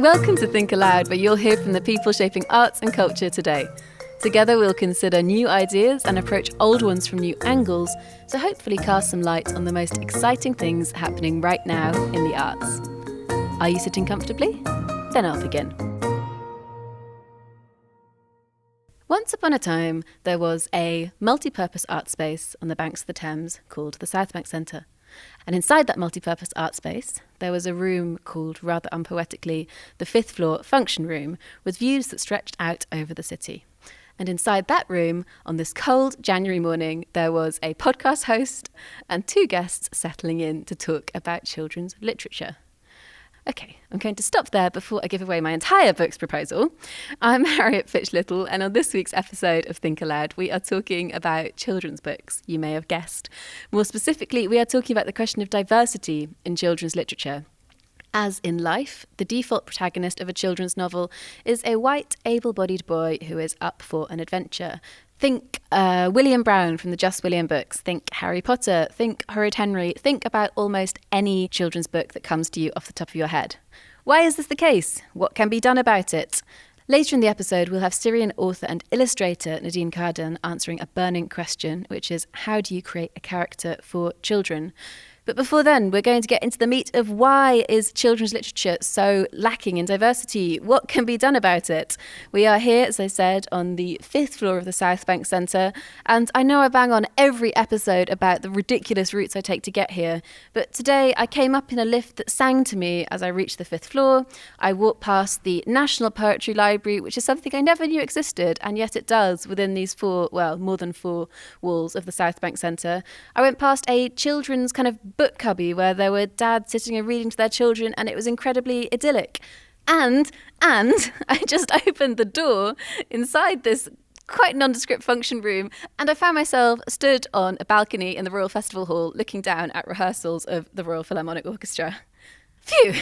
Welcome to Think Aloud, where you'll hear from the people shaping arts and culture today. Together we'll consider new ideas and approach old ones from new angles to hopefully cast some light on the most exciting things happening right now in the arts. Are you sitting comfortably? Then I'll begin. Once upon a time, there was a multi-purpose art space on the banks of the Thames called the Southbank Centre. And inside that multi-purpose art space, there was a room called, rather unpoetically, the fifth floor function room, with views that stretched out over the city. And inside that room, on this cold January morning, there was a podcast host and two guests settling in to talk about children's literature. Okay, I'm going to stop there before I give away my entire book's proposal. I'm Harriet Fitch Little, and on this week's episode of Think Aloud, we are talking about children's books, you may have guessed. More specifically, we are talking about the question of diversity in children's literature. As in life, the default protagonist of a children's novel is a white, able-bodied boy who is up for an adventure. Think William Brown from the Just William books. Think Harry Potter. Think Horrid Henry. Think about almost any children's book that comes to you off the top of your head. Why is this the case? What can be done about it? Later in the episode, we'll have Syrian author and illustrator Nadine Kaadan answering a burning question, which is, how do you create a character for children? But before then, we're going to get into the meat of why is children's literature so lacking in diversity? What can be done about it? We are here, as I said, on the fifth floor of the Southbank Centre. And I know I bang on every episode about the ridiculous routes I take to get here. But today I came up in a lift that sang to me as I reached the fifth floor. I walked past the National Poetry Library, which is something I never knew existed. And yet it does within these more than four walls of the Southbank Centre. I went past a children's kind of book cubby where there were dads sitting and reading to their children, and it was incredibly idyllic. And I just opened the door inside this quite nondescript function room, and I found myself stood on a balcony in the Royal Festival Hall looking down at rehearsals of the Royal Philharmonic Orchestra. Phew!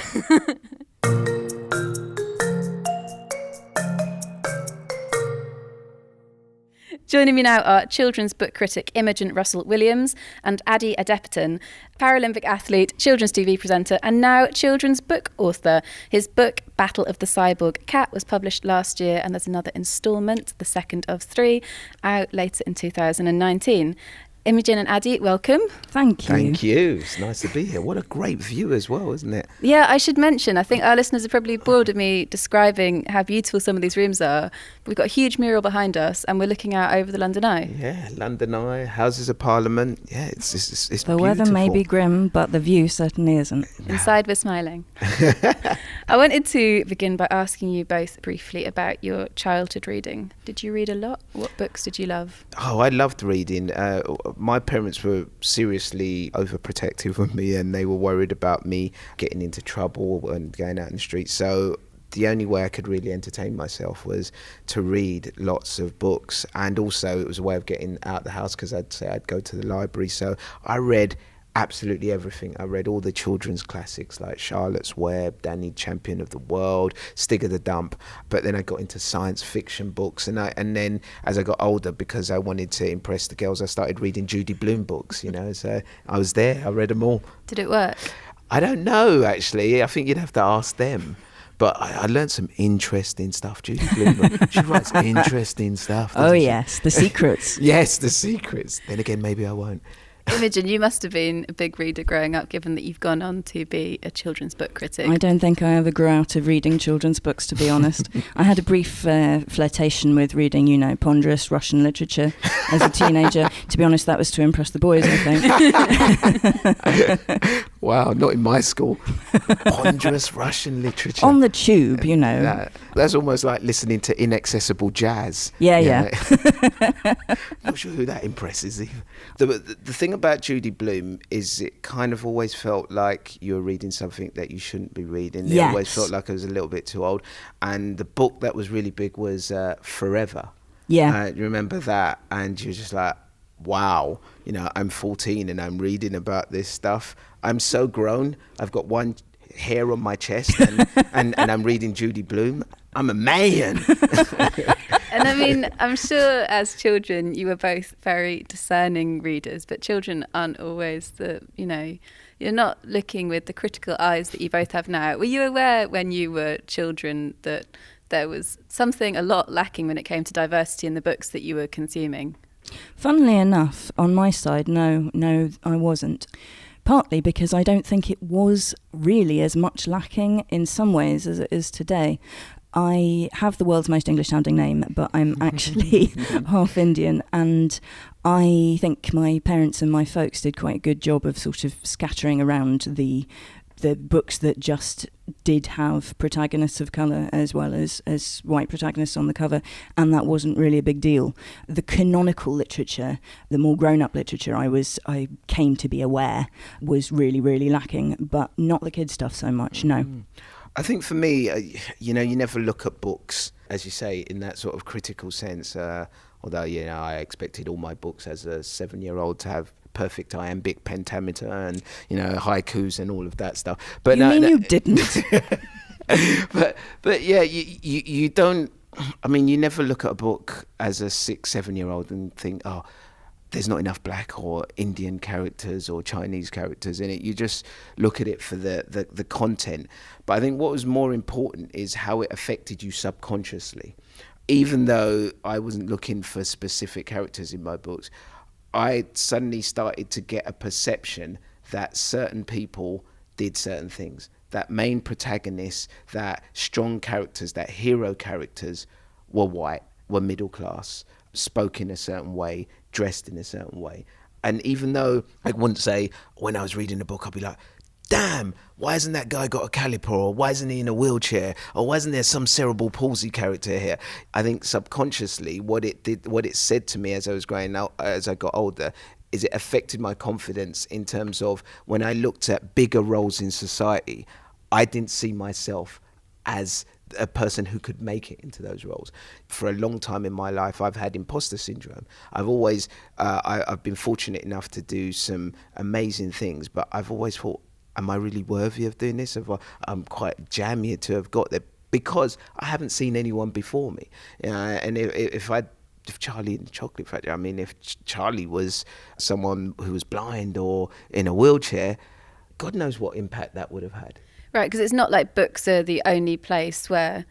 Joining me now are children's book critic Imogen Russell Williams and Ade Adepitan, Paralympic athlete, children's TV presenter, and now children's book author. His book, Battle of the Cyborg Cat, was published last year, and there's another instalment, the second of 3, out later in 2019. Imogen and Ade, welcome. Thank you. Thank you. It's nice to be here. What a great view as well, isn't it? Yeah, I should mention, I think our listeners are probably bored of me describing how beautiful some of these rooms are. We've got a huge mural behind us and we're looking out over the London Eye. Yeah, London Eye, Houses of Parliament. Yeah, it's the beautiful. weather may be grim, but the view certainly isn't. Inside we're smiling. I wanted to begin by asking you both briefly about your childhood reading. Did you read a lot? What books did you love? Oh, I loved reading. My parents were seriously overprotective of me, and they were worried about me getting into trouble and going out in the street. So the only way I could really entertain myself was to read lots of books, and also it was a way of getting out of the house, because I'd go to the library. So I read absolutely everything. I read all the children's classics like Charlotte's Web, Danny Champion of the World, Stig of the Dump. But then I got into science fiction books, and then as I got older, because I wanted to impress the girls, I started reading Judy Blume books. So I was there. I read them all. Did it work? I don't know, actually. I think you'd have to ask them. But I learned some interesting stuff. Judy Blume, she writes interesting stuff. Oh, yes, The Secrets. Yes, The Secrets. Then again, maybe I won't. Imogen, you must have been a big reader growing up, given that you've gone on to be a children's book critic. I don't think I ever grew out of reading children's books, to be honest. I had a brief flirtation with reading, ponderous Russian literature as a teenager. To be honest, that was to impress the boys, I think. Wow, not in my school. Ponderous Russian literature. On the tube, That's almost like listening to inaccessible jazz. Yeah. Not sure who that impresses either. The thing about Judy Blume is it kind of always felt like you were reading something that you shouldn't be reading. It always felt like I was a little bit too old. And the book that was really big was Forever. Yeah. You remember that? And you're just like, wow, I'm 14 and I'm reading about this stuff. I'm so grown. I've got one hair on my chest and I'm reading Judy Blume. I'm a man. And I mean, I'm sure as children you were both very discerning readers, but children aren't always you're not looking with the critical eyes that you both have now. Were you aware when you were children that there was something a lot lacking when it came to diversity in the books that you were consuming? Funnily enough, on my side, no, I wasn't. Partly because I don't think it was really as much lacking in some ways as it is today. I have the world's most English-sounding name, but I'm actually half Indian, and I think my parents and my folks did quite a good job of sort of scattering around the books that just did have protagonists of colour as well as white protagonists on the cover, and that wasn't really a big deal. The canonical literature, the more grown-up literature I came to be aware was really, really lacking, but not the kids' stuff so much, no. I think for me, you never look at books, as you say, in that sort of critical sense, although, I expected all my books as a 7-year-old to have perfect iambic pentameter and haikus and all of that stuff. But you didn't? but yeah, you don't. I mean, you never look at a book as a 6-7-year-old and think, oh, there's not enough black or Indian characters or Chinese characters in it. You just look at it for the content. But I think what was more important is how it affected you subconsciously. Even though I wasn't looking for specific characters in my books, I suddenly started to get a perception that certain people did certain things. That main protagonists, that strong characters, that hero characters were white, were middle class, spoke in a certain way, dressed in a certain way. And even though I wouldn't say, when I was reading a book, I'd be like, damn, why hasn't that guy got a caliper? Or why isn't he in a wheelchair? Or why isn't there some cerebral palsy character here? I think subconsciously what it said to me as I was growing out, as I got older, is it affected my confidence in terms of when I looked at bigger roles in society, I didn't see myself as a person who could make it into those roles. For a long time in my life, I've had imposter syndrome. I've always, I've been fortunate enough to do some amazing things, but I've always thought, am I really worthy of doing this? I'm quite jammy to have got there because I haven't seen anyone before me. And if Charlie in the Chocolate Factory, I mean, if Charlie was someone who was blind or in a wheelchair, God knows what impact that would have had. Right, because it's not like books are the only place where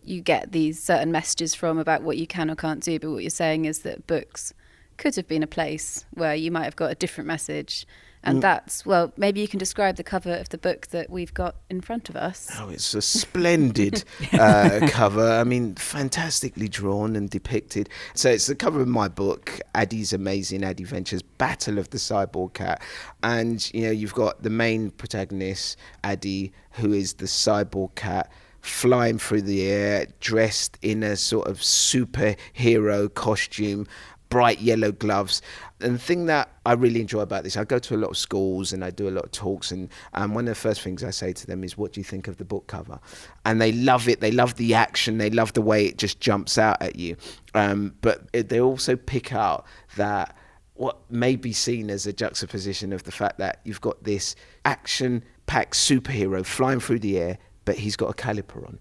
you get these certain messages from about what you can or can't do, but what you're saying is that books could have been a place where you might have got a different message. And that's, well, maybe you can describe the cover of the book that we've got in front of us. Oh, it's a splendid cover. I mean, fantastically drawn and depicted. So it's the cover of my book, Ade's Amazing Ade Ventures, Battle of the Cyborg Cat. And, you've got the main protagonist, Ade, who is the cyborg cat, flying through the air, dressed in a sort of superhero costume, bright yellow gloves. And the thing that I really enjoy about this, I go to a lot of schools and I do a lot of talks, and one of the first things I say to them is, what do you think of the book cover? And they love it. They love the action. They love the way it just jumps out at you. But they also pick out that what may be seen as a juxtaposition of the fact that you've got this action-packed superhero flying through the air, but he's got a caliper on.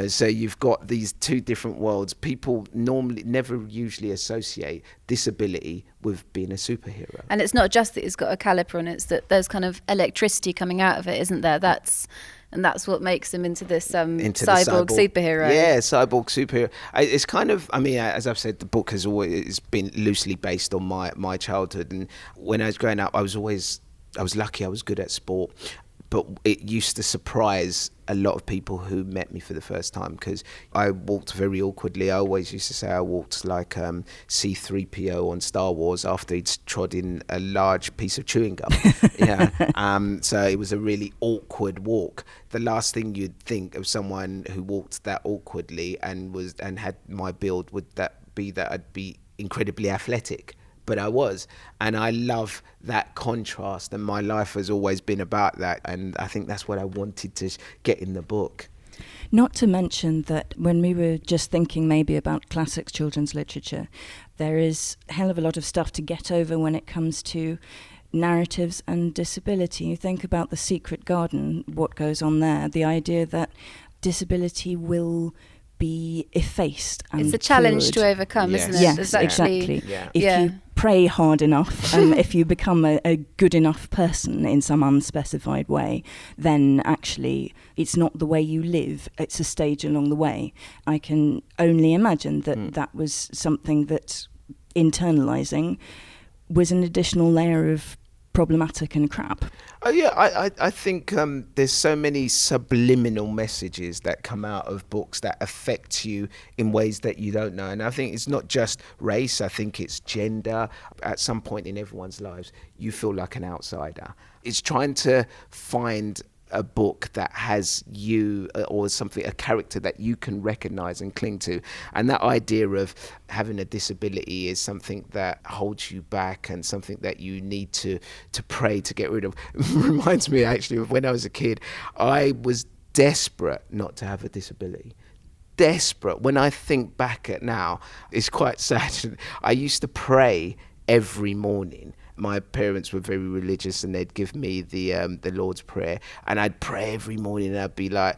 So you've got these two different worlds. People normally never usually associate disability with being a superhero. And it's not just that he's got a caliper on, it's that there's kind of electricity coming out of it, isn't there? That's what makes him into this cyborg superhero. Yeah, cyborg superhero. It's kind of, I mean, as I've said, the book has always been loosely based on my childhood. And when I was growing up, I was lucky, I was good at sport. But it used to surprise a lot of people who met me for the first time because I walked very awkwardly. I always used to say I walked like C-3PO on Star Wars after he'd trod in a large piece of chewing gum. So it was a really awkward walk. The last thing you'd think of someone who walked that awkwardly and had my build would be that I'd be incredibly athletic. But I was, and I love that contrast, and my life has always been about that, and I think that's what I wanted to get in the book. Not to mention that when we were just thinking maybe about classics children's literature, there is a hell of a lot of stuff to get over when it comes to narratives and disability. You think about The Secret Garden, what goes on there, the idea that disability will be effaced and it's a challenge cured. to overcome, Yes. isn't it? Yes, It's actually, exactly. Yeah. If Yeah. you pray hard enough, if you become a good enough person in some unspecified way, then actually it's not the way you live, it's a stage along the way. I can only imagine that that was something that internalising was an additional layer of problematic and crap. Oh yeah, I think there's so many subliminal messages that come out of books that affect you in ways that you don't know. And I think it's not just race, I think it's gender. At some point in everyone's lives, you feel like an outsider. It's trying to find a book that has you or something, a character that you can recognize and cling to. And that idea of having a disability is something that holds you back and something that you need to pray to get rid of. Reminds me actually of when I was a kid, I was desperate not to have a disability. Desperate. When I think back at now, it's quite sad. I used to pray every morning. My parents were very religious, and they'd give me the Lord's Prayer, and I'd pray every morning, and I'd be like,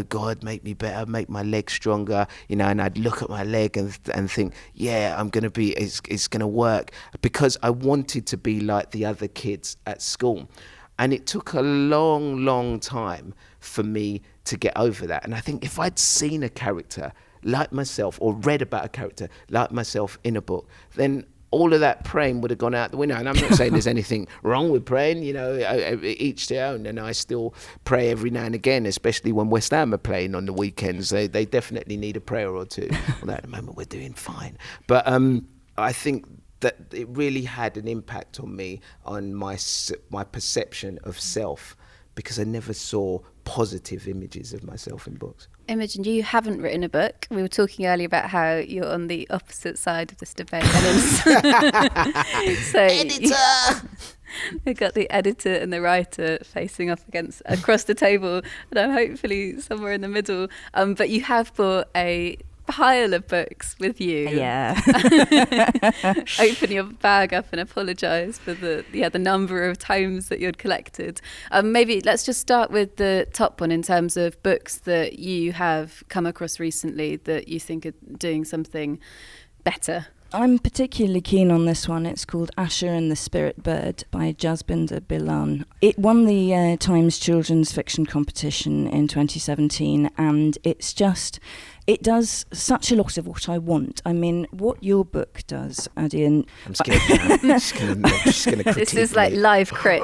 God, make me better, make my leg stronger, and I'd look at my leg and think, I'm gonna be, it's gonna work, because I wanted to be like the other kids at school. And it took a long, long time for me to get over that. And I think if I'd seen a character like myself, or read about a character like myself in a book, then all of that praying would have gone out the window. And I'm not saying there's anything wrong with praying, each their own. And I still pray every now and again, especially when West Ham are playing on the weekends. They definitely need a prayer or two. Although at the moment we're doing fine. But I think that it really had an impact on me, on my perception of self, because I never saw positive images of myself in books. Imogen, you haven't written a book. We were talking earlier about how you're on the opposite side of this debate. So Editor! We've got the editor and the writer facing off across the table, and I'm hopefully somewhere in the middle. But you have brought a pile of books with you. Yeah. Open your bag up and apologise for the number of times that you'd collected. Maybe let's just start with the top one in terms of books that you have come across recently that you think are doing something better. I'm particularly keen on this one. It's called Asher and the Spirit Bird by Jasbinder Bilan. It won the Times Children's Fiction Competition in 2017, and it does such a lot of what I want. I mean, what your book does, Ade, and I'm scared now. I'm just gonna critique. This is like live crit.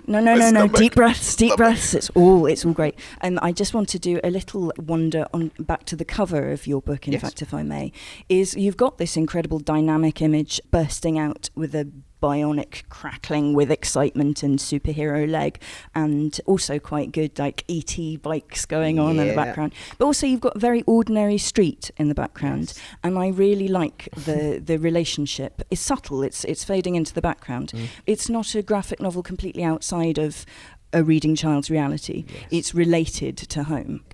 No. Deep breaths. It's all great. And I just want to do a little wander on back to the cover of your book, in fact, if I may. Is you've got this incredible dynamic image bursting out with a bionic crackling with excitement and superhero leg, and also quite good like ET bikes going on in the background, but also you've got a very ordinary street in the background. And I really like the relationship. It's subtle, it's fading into the background. It's not a graphic novel completely outside of a reading child's reality. It's related to home.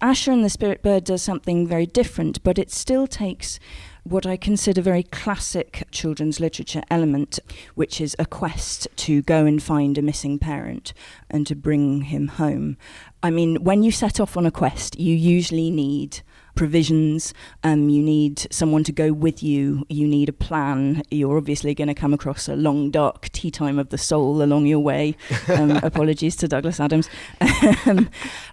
Asher and the Spirit Bird does something very different, but it still takes what I consider very classic children's literature element, which is a quest to go and find a missing parent and to bring him home. I mean, when you set off on a quest, you usually need provisions, you need someone to go with you, you need a plan. You're obviously going to come across a long, dark tea time of the soul along your way. Apologies to Douglas Adams.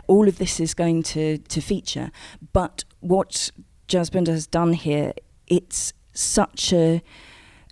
All of this is going to feature. But what Jasbinder has done here, it's such an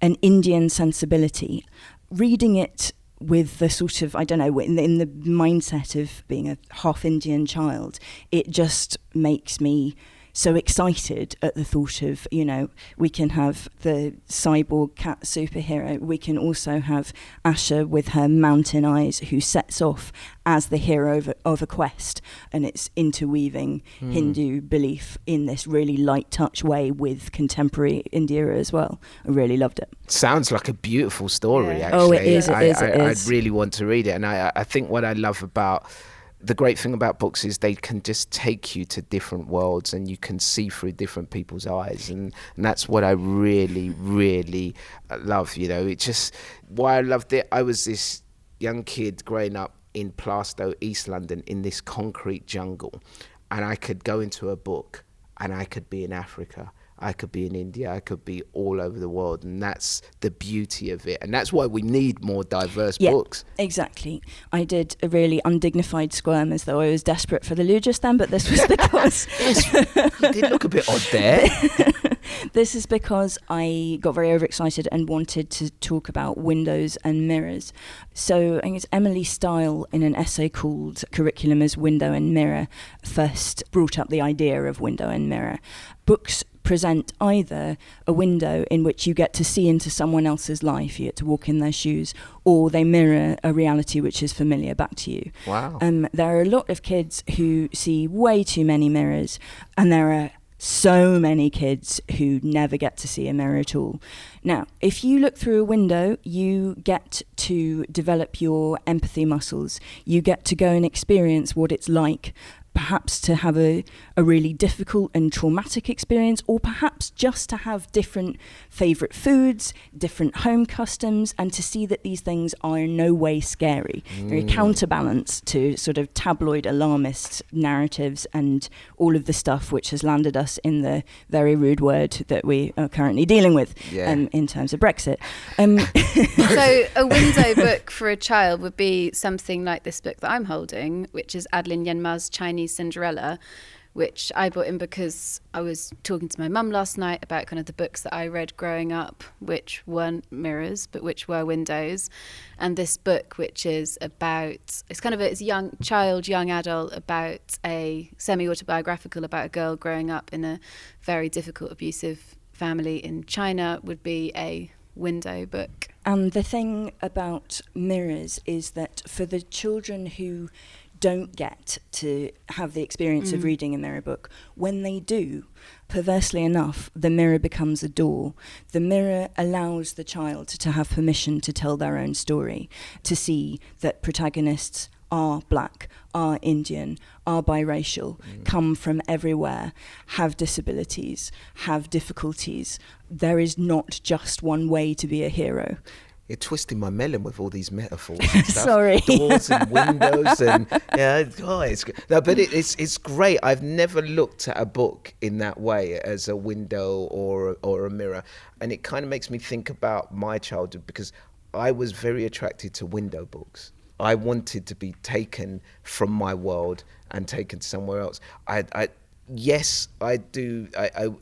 Indian sensibility. Reading it with the sort of, I don't know, in the mindset of being a half Indian child, it just makes me so excited at the thought of, we can have the cyborg cat superhero. We can also have Asher with her mountain eyes, who sets off as the hero of a quest. And it's interweaving Hindu belief in this really light touch way with contemporary India as well. I really loved it. Sounds like a beautiful story, actually. Oh, it is. I really want to read it. And I think what I love about the great thing about books is they can just take you to different worlds, and you can see through different people's eyes, and that's what I really, really love. It just, why I loved it. I was this young kid growing up in Plaistow, East London, in this concrete jungle, and I could go into a book and I could be in Africa, I could be in India, I could be all over the world, and that's the beauty of it, and that's why we need more diverse books. Exactly. I did a really undignified squirm as though I was desperate for the loo just then, but this was because You did look a bit odd there. This is because I got very overexcited and wanted to talk about windows and mirrors. So I think it's Emily Style, in an essay called Curriculum as Window and Mirror, first brought up the idea of window and mirror. Books present either a window in which you get to see into someone else's life, you get to walk in their shoes, or they mirror a reality which is familiar back to you. Wow. There are a lot of kids who see way too many mirrors, and there are so many kids who never get to see a mirror at all. Now, if you look through a window, you get to develop your empathy muscles. You get to go and experience what it's like, perhaps to have a really difficult and traumatic experience, or perhaps just to have different favourite foods, different home customs, and to see that these things are in no way scary. They're a counterbalance to sort of tabloid alarmist narratives and all of the stuff which has landed us in the very rude word that we are currently dealing with in terms of Brexit. So a window book for a child would be something like this book that I'm holding, which is Adeline Yenma's Chinese Cinderella, which I brought in because I was talking to my mum last night about kind of the books that I read growing up, which weren't mirrors, but which were windows. And this book, which is about, it's young child, young adult, about a semi-autobiographical about a girl growing up in a very difficult, abusive family in China, would be a window book. And the thing about mirrors is that for the children who don't get to have the experience of reading a mirror book, when they do, perversely enough, the mirror becomes a door. The mirror allows the child to have permission to tell their own story, to see that protagonists are black, are Indian, are biracial, come from everywhere, have disabilities, have difficulties. There is not just one way to be a hero. You're twisting my melon with all these metaphors and stuff. Sorry. Doors and windows and it's great. I've never looked at a book in that way, as a window or a mirror, and it kind of makes me think about my childhood, because I was very attracted to window books. I wanted to be taken from my world and taken somewhere else. Yes, I do.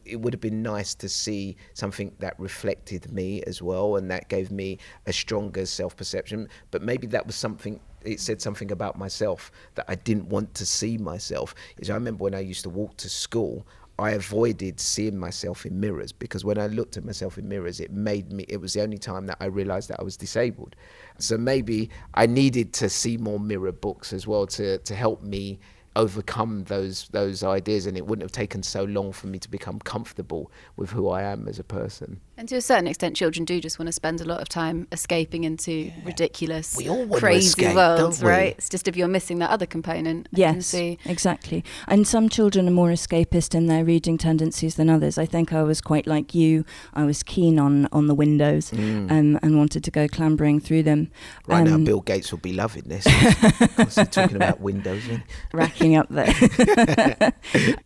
It would have been nice to see something that reflected me as well, and that gave me a stronger self-perception. But maybe that was something, it said something about myself that I didn't want to see myself. I remember when I used to walk to school, I avoided seeing myself in mirrors, because when I looked at myself in mirrors, it was the only time that I realised that I was disabled. So maybe I needed to see more mirror books as well to help me overcome those ideas, and it wouldn't have taken so long for me to become comfortable with who I am as a person. And to a certain extent, children do just want to spend a lot of time escaping into ridiculous, we all want crazy to escape, worlds, don't we? right? It's just if you're missing that other component. Yes, exactly. And some children are more escapist in their reading tendencies than others. I think I was quite like you. I was keen on the windows and wanted to go clambering through them. Right now, Bill Gates will be loving this. Because he's talking about windows. Racking up there.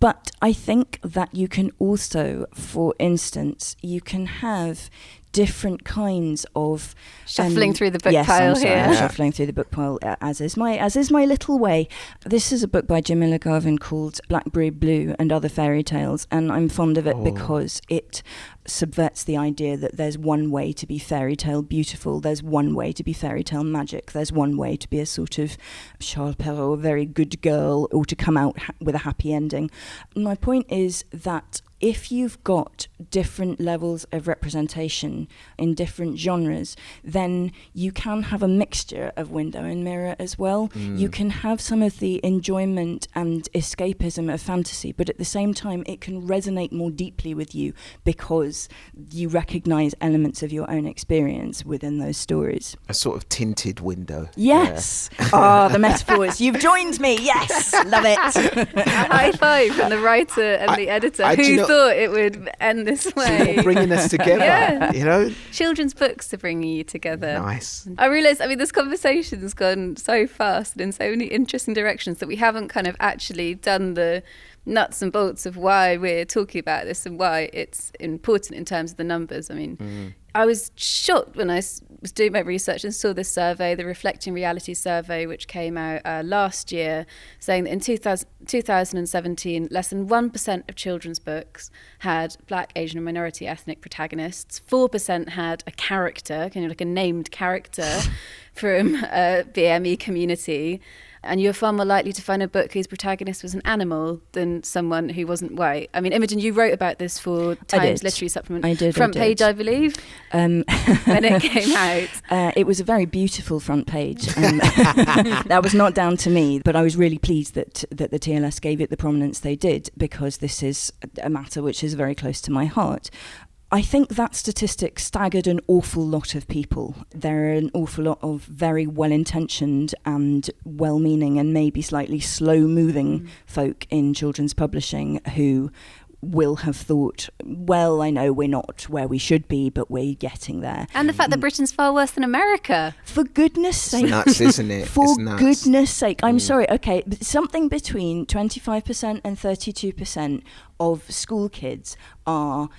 But I think that you can also, for instance, you can have different kinds of shuffling through the book pile here. Shuffling through the book pile, as is my little way. This is a book by Jamila Garvin called Blackberry Blue and Other Fairy Tales, and I'm fond of it because it subverts the idea that there's one way to be fairy tale beautiful, there's one way to be fairy tale magic, there's one way to be a sort of Charles Perrault, very good girl, or to come out with a happy ending. My point is that if you've got different levels of representation in different genres, then you can have a mixture of window and mirror as well. You can have some of the enjoyment and escapism of fantasy, but at the same time it can resonate more deeply with you because you recognise elements of your own experience within those stories. A sort of tinted window. Yes. Yeah. The metaphors. You've joined me. Yes. Love it. A high five from the writer and the editor who thought it would end this way. Bringing us together, Yeah. you know? Children's books are bringing you together. Nice. I realise, this conversation's gone so fast and in so many interesting directions that we haven't kind of actually done the nuts and bolts of why we're talking about this and why it's important in terms of the numbers. I was shocked when I was doing my research and saw this survey, the Reflecting Reality survey, which came out last year, saying that in 2017, less than 1% of children's books had Black, Asian and minority ethnic protagonists. 4% had a character, like a named character from a BME community. And you're far more likely to find a book whose protagonist was an animal than someone who wasn't white. Imogen, you wrote about this for Times Literary Supplement. I did. Front page, I believe, when it came out. It was a very beautiful front page. That was not down to me, but I was really pleased that the TLS gave it the prominence they did, because this is a matter which is very close to my heart. I think that statistic staggered an awful lot of people. There are an awful lot of very well-intentioned and well-meaning and maybe slightly slow-moving folk in children's publishing who will have thought, well, I know we're not where we should be, but we're getting there. And the fact that Britain's far worse than America. For goodness sake. It's nuts, isn't it? For it's nuts. goodness sake. I'm sorry, okay, but something between 25% and 32% of school kids are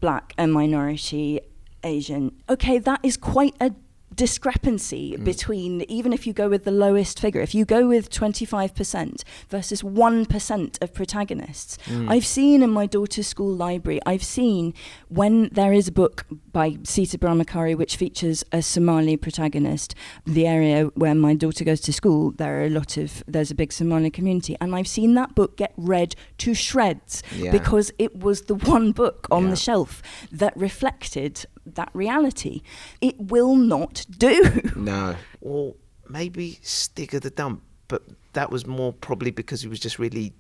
Black and minority Asian. Okay, that is quite a discrepancy between, even if you go with the lowest figure, if you go with 25% versus 1% of protagonists. I've seen in my daughter's school library, I've seen when there is a book by Sita Brahmakari which features a Somali protagonist, the area where my daughter goes to school, there's a big Somali community, and I've seen that book get read to shreds because it was the one book on the shelf that reflected that reality. It will not do. No. Or maybe Stig of the Dump, but that was more probably because he was just really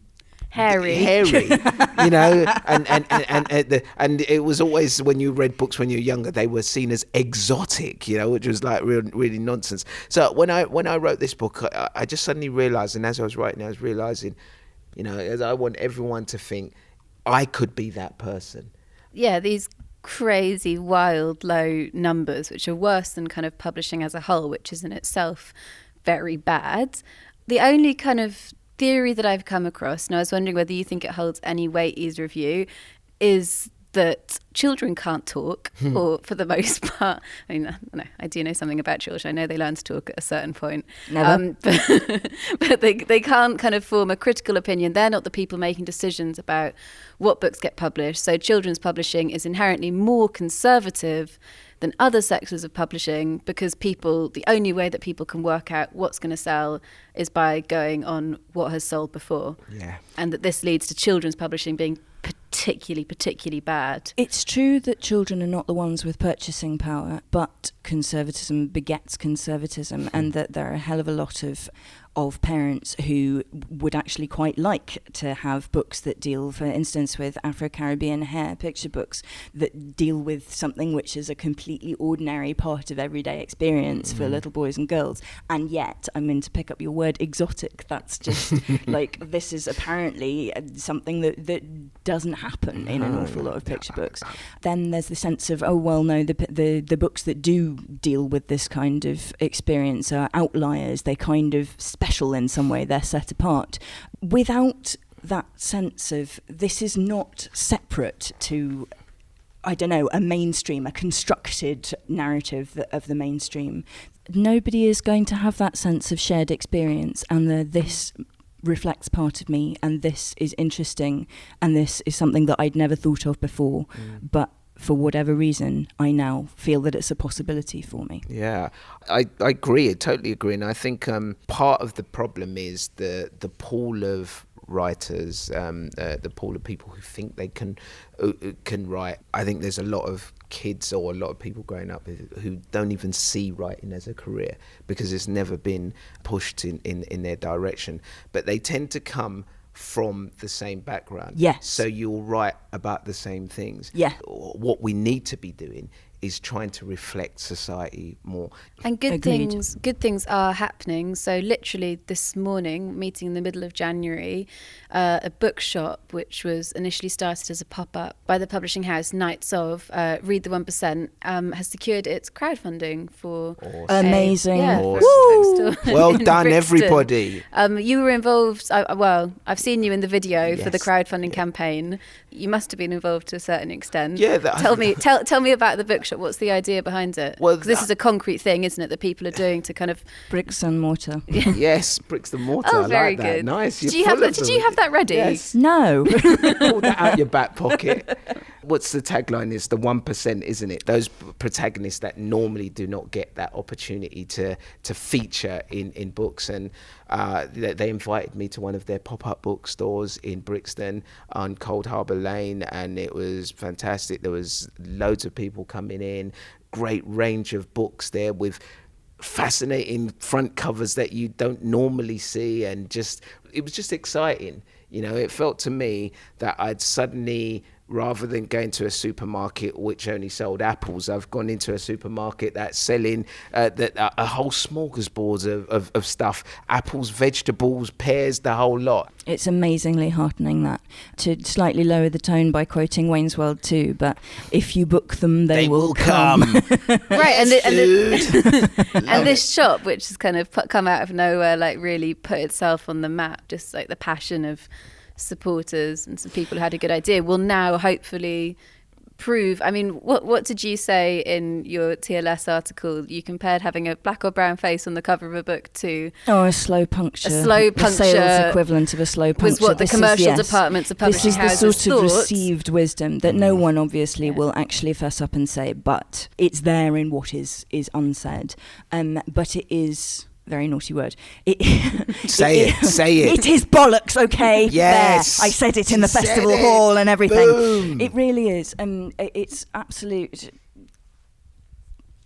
hairy, you know, and it was always, when you read books when you were younger, they were seen as exotic, you know, which was like really nonsense. So when I wrote this book, I just suddenly realised, and as I was writing, I was realising, you know, as I want everyone to think, I could be that person. Yeah, these crazy, wild, low numbers, which are worse than kind of publishing as a whole, which is in itself very bad. The only kind of theory that I've come across, and I was wondering whether you think it holds any weight, either of you, is that children can't talk, or for the most part. I do know something about children. I know they learn to talk at a certain point. Never. But they can't kind of form a critical opinion. They're not the people making decisions about what books get published. So children's publishing is inherently more conservative than other sectors of publishing, because the only way that people can work out what's going to sell is by going on what has sold before. Yeah. And that this leads to children's publishing being particularly bad. It's true that children are not the ones with purchasing power, but conservatism begets conservatism, and that there are a hell of a lot of parents who would actually quite like to have books that deal, for instance, with Afro-Caribbean hair, picture books that deal with something which is a completely ordinary part of everyday experience for little boys and girls. And yet, to pick up your word, exotic, that's just like, this is apparently something that doesn't happen in an awful lot of picture books. Then there's the sense of, oh, well, no, the books that do deal with this kind of experience are outliers. They kind of special in some way, they're set apart, without that sense of, this is not separate to, I don't know, a mainstream, a constructed narrative of the mainstream. Nobody is going to have that sense of shared experience, and this reflects part of me, and this is interesting, and this is something that I'd never thought of before, but for whatever reason, I now feel that it's a possibility for me. Yeah, I agree. I totally agree. And I think part of the problem is the pool of writers, the pool of people who think they can write. I think there's a lot of kids or a lot of people growing up who don't even see writing as a career because it's never been pushed in their direction. But they tend to come from the same background. Yes. So you'll write about the same things. Yeah. What we need to be doing is trying to reflect society more. And good Agreed. things are happening. So literally this morning, meeting in the middle of January, a bookshop which was initially started as a pop-up by the publishing house Knights of Read the 1%, has secured its crowdfunding for Amazing. for a Woo! bookstore Well in done, Brixton. everybody. You were involved. I've seen you in the video for the Yes. crowdfunding campaign. You must have been involved to a certain extent. Yeah, Tell me about the bookshop. What's the idea behind it? Well, 'Cause this is a concrete thing, isn't it, that people are doing to kind of... Bricks and mortar. Yes, bricks and mortar. Oh, I very like that. good. Nice. Did You're you have full that? of Did you have that ready? Yes. No. Pull that out your back pocket. What's the tagline? Is the 1%, isn't it? Those protagonists that normally do not get that opportunity to feature in books. And they invited me to one of their pop-up bookstores in Brixton on Cold Harbour Lane, and it was fantastic. There was loads of people coming in, great range of books there with fascinating front covers that you don't normally see, and it was just exciting. It felt to me that I'd suddenly, rather than going to a supermarket which only sold apples, I've gone into a supermarket that's selling a whole smorgasbord of stuff: apples, vegetables, pears, the whole lot. It's amazingly heartening that. To slightly lower the tone by quoting Wayne's World 2, but if you book them, they will come. Right, and Love this shop, which has kind of come out of nowhere, like really put itself on the map, just like the passion of supporters and some people who had a good idea, will now hopefully prove. I mean, what did you say in your TLS article? You compared having a black or brown face on the cover of a book to a slow puncture. A slow The sales puncture equivalent of a slow puncture. was what the commercial departments of publishing This is the houses sort of thought. received wisdom that no one obviously will actually fess up and say, but it's there in what is unsaid. But it is... Very naughty word. Say it. It is bollocks, okay? Yes. There. I said it in the Said festival it. hall and everything. Boom. It really is. It's absolute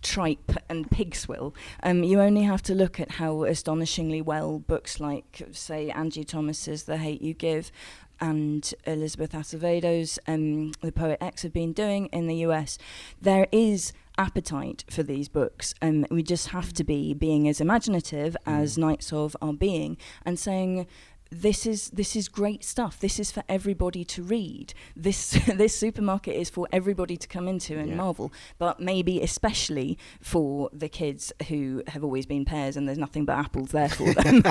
tripe and pig swill. You only have to look at how astonishingly well books like, say, Angie Thomas's The Hate You Give and Elizabeth Acevedo's The Poet X have been doing in the US. There is appetite for these books, and we just have to be being as imaginative as Knights of are being, and saying this is great stuff. This is for everybody to read. This supermarket is for everybody to come into and marvel, but maybe especially for the kids who have always been pears and there's nothing but apples there for them.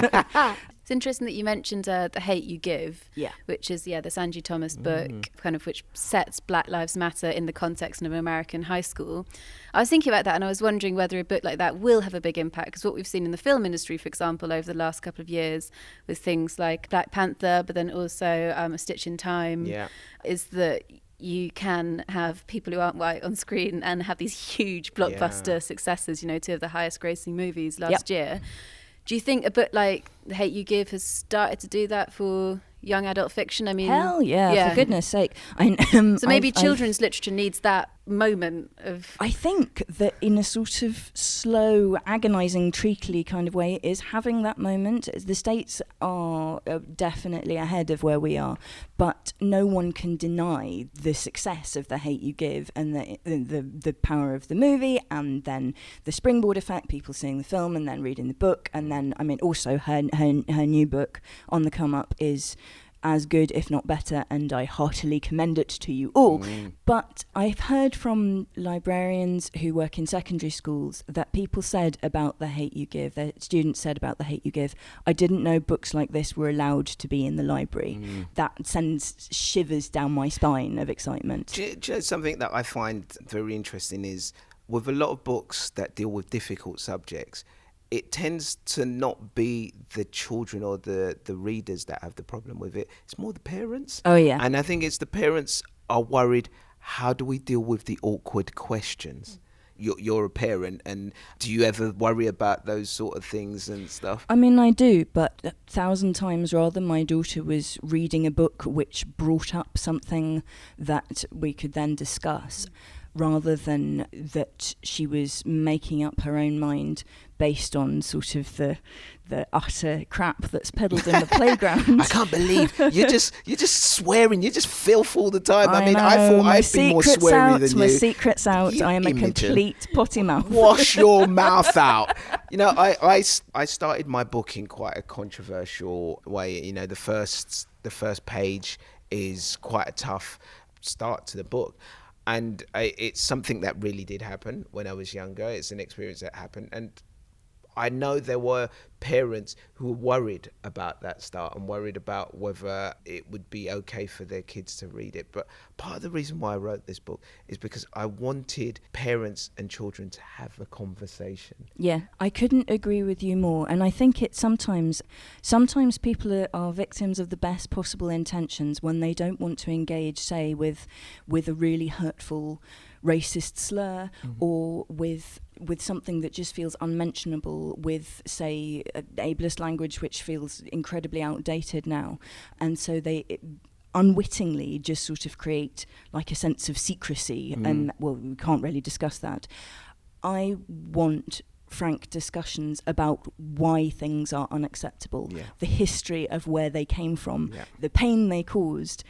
It's interesting that you mentioned The Hate You Give, which is this Angie Thomas book, kind of which sets Black Lives Matter in the context of an American high school. I was thinking about that, and I was wondering whether a book like that will have a big impact, because what we've seen in the film industry, for example, over the last couple of years with things like Black Panther, but then also A Stitch in Time, is that you can have people who aren't white on screen and have these huge blockbuster successes, two of the highest grossing movies last year. Do you think a book like The Hate You Give has started to do that for young adult fiction? I mean, hell yeah, for goodness sake. So maybe children's literature needs that moment of... I think that in a sort of slow, agonising, treacly kind of way, it is having that moment. The States are definitely ahead of where we are, but no one can deny the success of The Hate You Give and the power of the movie, and then the springboard effect, people seeing the film and then reading the book, and then, also her new book on the come up is as good, if not better, and I heartily commend it to you all. But I've heard from librarians who work in secondary schools that people said about The Hate You Give, their students said about The Hate You Give, I didn't know books like this were allowed to be in the library. That sends shivers down my spine of excitement. Do you know something that I find very interesting is, with a lot of books that deal with difficult subjects, it tends to not be the children or the readers that have the problem with it. It's more the parents. Oh, yeah. And I think it's the parents are worried, how do we deal with the awkward questions? You're a parent, and do you ever worry about those sort of things and stuff? I do, but 1,000 times rather, my daughter was reading a book which brought up something that we could then discuss. rather than that she was making up her own mind based on sort of the utter crap that's peddled in the playground. I can't believe you're just swearing. You just filth all the time. I mean, I know, thought I'd be more sweary than you. My secret's out. You I am Imogen. a complete potty mouth. Wash your mouth out. You know, I started my book in quite a controversial way. You know, the first page is quite a tough start to the book. And it's something that really did happen when I was younger. It's an experience that happened. And I know there were parents who were worried about that start and worried about whether it would be okay for their kids to read it. But part of the reason why I wrote this book is because I wanted parents and children to have a conversation. Yeah, I couldn't agree with you more. And I think it's sometimes people are victims of the best possible intentions when they don't want to engage, say, with a really hurtful racist slur, or with something that just feels unmentionable, with, say, ableist language which feels incredibly outdated now. And so they unwittingly just sort of create like a sense of secrecy, and well, we can't really discuss that. I want frank discussions about why things are unacceptable, the history of where they came from, the pain they caused,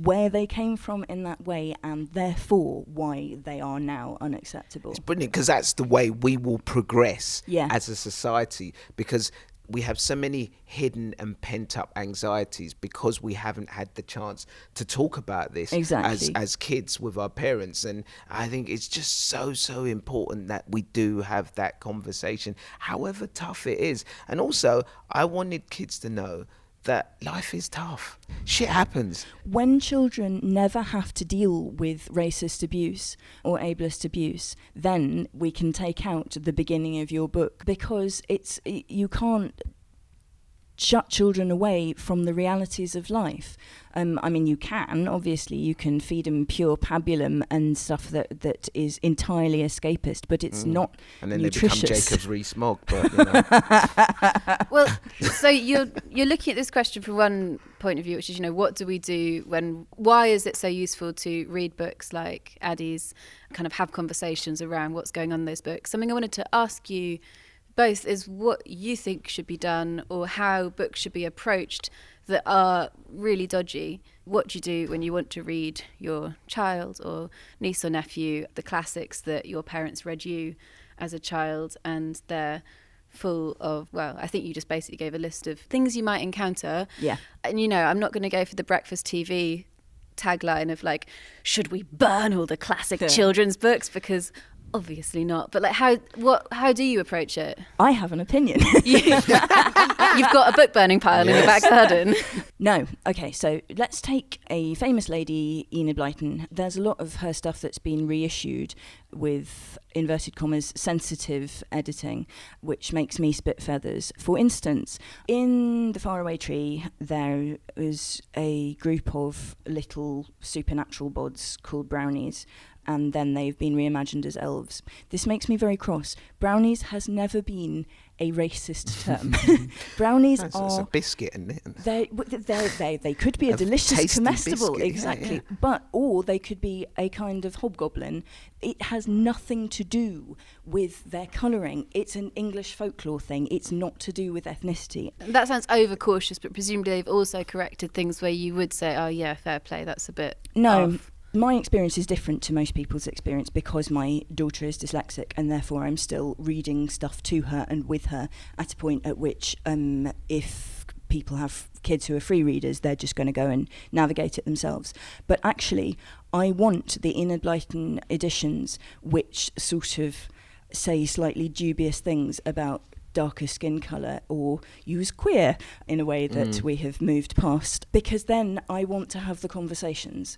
where they came from in that way, and therefore why they are now unacceptable. It's brilliant, because that's the way we will progress Yeah. as a society, because we have so many hidden and pent-up anxieties because we haven't had the chance to talk about this as kids with our parents. And I think it's just so important that we do have that conversation, however tough it is. And also, I wanted kids to know that life is tough. Shit happens. When children never have to deal with racist abuse or ableist abuse, then we can take out the beginning of your book, because you can't shut children away from the realities of life. I mean, you can feed them pure pabulum and stuff that is entirely escapist, but it's not and then nutritious. They become Jacob's Rees-Mogg, but you know. Well, so you're looking at this question from one point of view, which is, you know, what do we do why is it so useful to read books like Ade's, kind of have conversations around what's going on in those books? Something I wanted to ask you both is what you think should be done, or how books should be approached that are really dodgy. What do you do when you want to read your child or niece or nephew the classics that your parents read you as a child, and they're full of, well, I think you just basically gave a list of things you might encounter. Yeah. And, you know, I'm not going to go for the breakfast TV tagline of like, should we burn all the classic children's books? Because obviously not. But like, how do you approach it? I have an opinion. You've got a book burning pile in your back garden. No. Okay, so let's take a famous lady, Ade Adepitan. There's a lot of her stuff that's been reissued with, inverted commas, sensitive editing, which makes me spit feathers. For instance, in The Faraway Tree, there was a group of little supernatural bods called brownies, and then they've been reimagined as elves. This makes me very cross. Brownies has never been a racist term. Brownies It's are a biscuit, isn't it? They could be a delicious comestible, biscuit, exactly. yeah. Or they could be a kind of hobgoblin. It has nothing to do with their colouring. It's an English folklore thing. It's not to do with ethnicity. That sounds overcautious, but presumably they've also corrected things where you would say, oh yeah, fair play, that's a bit off. My experience is different to most people's experience because my daughter is dyslexic, and therefore I'm still reading stuff to her and with her at a point at which if people have kids who are free readers, they're just going to go and navigate it themselves. But actually, I want the Ade Adepitan editions which sort of say slightly dubious things about darker skin colour or use queer in a way that we have moved past, because then I want to have the conversations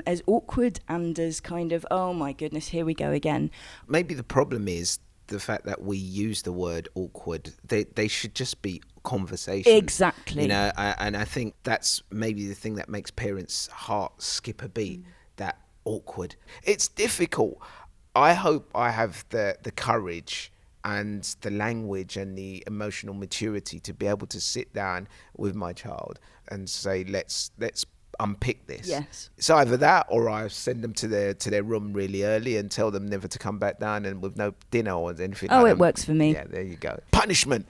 as awkward and as kind of, oh my goodness, here we go again. Maybe the problem is the fact that we use the word awkward. They should just be conversation. Exactly. You know, and I think that's maybe the thing that makes parents' hearts skip a beat, that awkward. It's difficult. I hope I have the courage and the language and the emotional maturity to be able to sit down with my child and say, let's unpick this. Yes. It's either that, or I send them to their room really early and tell them never to come back down, and with no dinner or anything. Oh, like it works for me. Yeah, there you go. Punishment.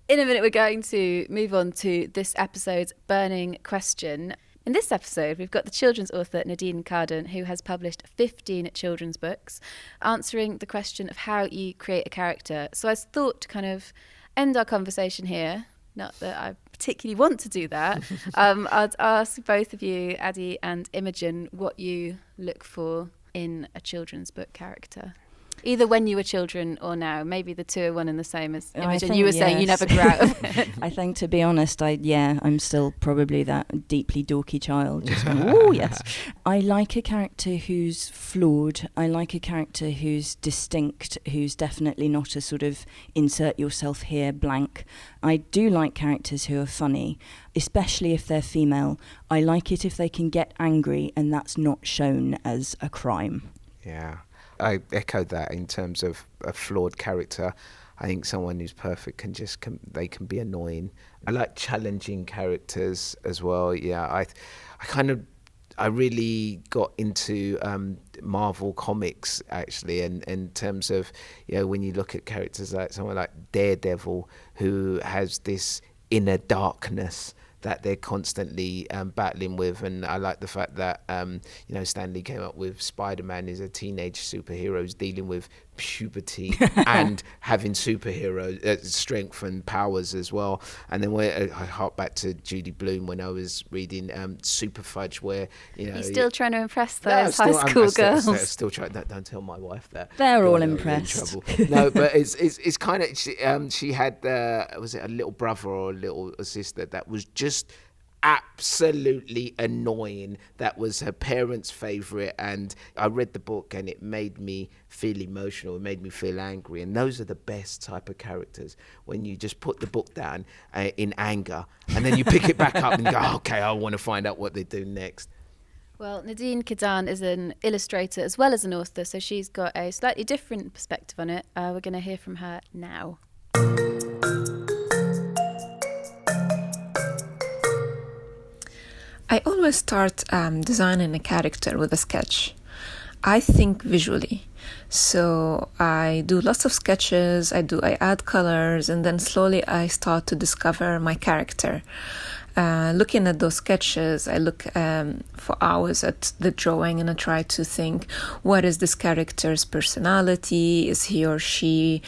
In a minute, we're going to move on to this episode's burning question. In this episode, we've got the children's author Nadine Kaadan, who has published 15 children's books, answering the question of how you create a character. So I thought to kind of end our conversation here, not that I particularly want to do that, I'd ask both of you, Ade and Imogen, what you look for in a children's book character. Either when you were children or now. Maybe the two are one and the same. As Imogen, you were saying you never grew out of it. I think, to be honest, I'm still probably that deeply dorky child. Just going, oh, yes. I like a character who's flawed. I like a character who's distinct, who's definitely not a sort of insert yourself here blank. I do like characters who are funny, especially if they're female. I like it if they can get angry and that's not shown as a crime. Yeah. I echoed that in terms of a flawed character. I think someone who's perfect can be annoying. I like challenging characters as well. Yeah, I really got into Marvel comics actually, and in terms of, you know, when you look at characters like someone like Daredevil, who has this inner darkness that they're constantly battling with. And I like the fact that Stan Lee came up with Spider-Man is a teenage superhero who's dealing with puberty and having superhero strength and powers as well. And then I hark back to Judy Blume when I was reading Super Fudge, where you're still trying to impress those high school girls. Still trying. Don't tell my wife that. They're all impressed. No, but it's kind of she had was it a little brother or a little sister that was just absolutely annoying. That was her parents' favourite, and I read the book and it made me feel emotional, it made me feel angry. And those are the best type of characters, when you just put the book down in anger and then you pick it back up and go, okay, I want to find out what they do next. Well, Nadine Kaadan is an illustrator as well as an author, so she's got a slightly different perspective on it. We're going to hear from her now. I always start designing a character with a sketch. I think visually. So I do lots of sketches, I add colors, and then slowly I start to discover my character. Looking at those sketches, I look for hours at the drawing and I try to think, what is this character's personality? Is he or she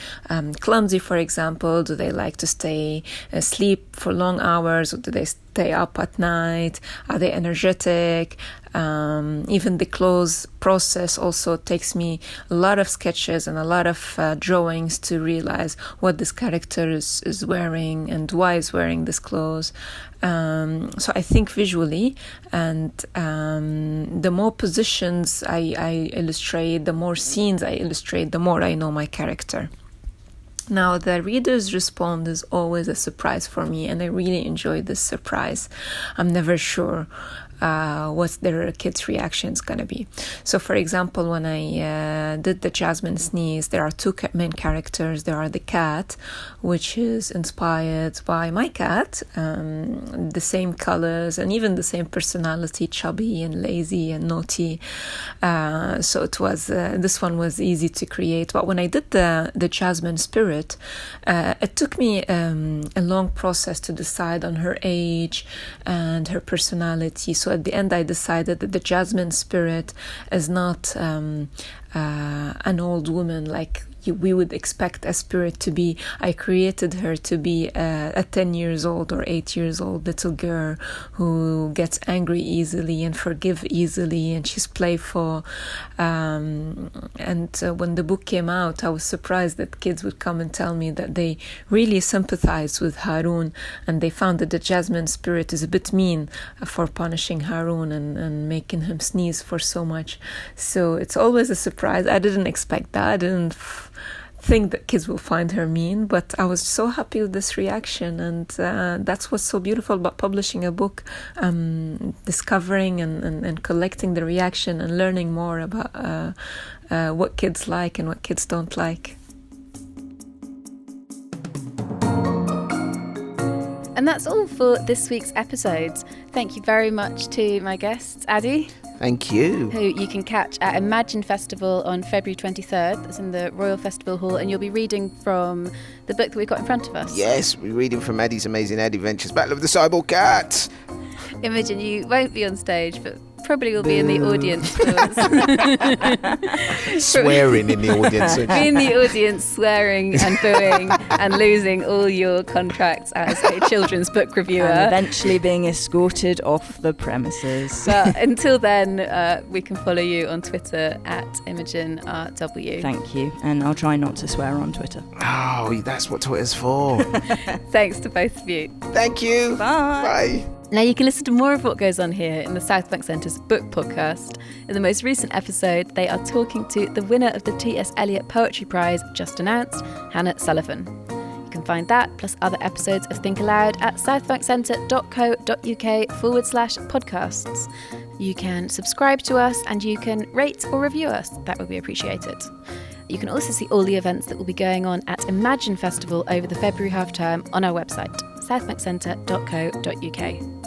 clumsy, for example? Do they like to stay asleep for long hours, or do they stay up at night? Are they energetic? Even the clothes process also takes me a lot of sketches and a lot of drawings to realize what this character is wearing and why he's wearing this clothes. So I think visually, and the more positions I illustrate, the more scenes I illustrate, the more I know my character. Now, the reader's response is always a surprise for me, and I really enjoy this surprise. I'm never sure what their kids' reaction is going to be. So, for example, when I did the Jasmine Sneeze, there are two main characters. There are the cat, which is inspired by my cat, the same colors and even the same personality, chubby and lazy and naughty. So it was this one was easy to create. But when I did the Jasmine Spirit, it took me a long process to decide on her age and her personality. So at the end, I decided that the Jasmine Spirit is not an old woman like we would expect a spirit to be. I created her to be a 10 years old or 8 years old little girl who gets angry easily and forgive easily, and she's playful. And when the book came out, I was surprised that kids would come and tell me that they really sympathized with Harun, and they found that the Jasmine Spirit is a bit mean for punishing Harun and making him sneeze for so much. So it's always a surprise. I didn't expect that. I didn't think that kids will find her mean, but I was so happy with this reaction, and that's what's so beautiful about publishing a book, discovering and collecting the reaction and learning more about what kids like and what kids don't like. And that's all for this week's episode. Thank you very much to my guests, Ade. Thank you. Who you can catch at Imagine Festival on February 23rd. That's in the Royal Festival Hall, and you'll be reading from the book that we've got in front of us. Yes, we're reading from Ade's Amazing Ade Adventures, Battle of the Cyborg Cat. Imogen, you won't be on stage, but probably will be in the audience. Swearing in the audience. Be in the audience, swearing and booing and losing all your contracts as a children's book reviewer. And eventually being escorted off the premises. But until then, we can follow you on Twitter at ImogenRW. Thank you. And I'll try not to swear on Twitter. Oh, that's what Twitter's for. Thanks to both of you. Thank you. Bye. Bye. Now you can listen to more of what goes on here in the Southbank Centre's book podcast. In the most recent episode, they are talking to the winner of the T.S. Eliot Poetry Prize, just announced, Hannah Sullivan. You can find that, plus other episodes of Think Aloud at southbankcentre.co.uk/podcasts. You can subscribe to us and you can rate or review us. That would be appreciated. You can also see all the events that will be going on at Imagine Festival over the February half term on our website, southbankcentre.co.uk.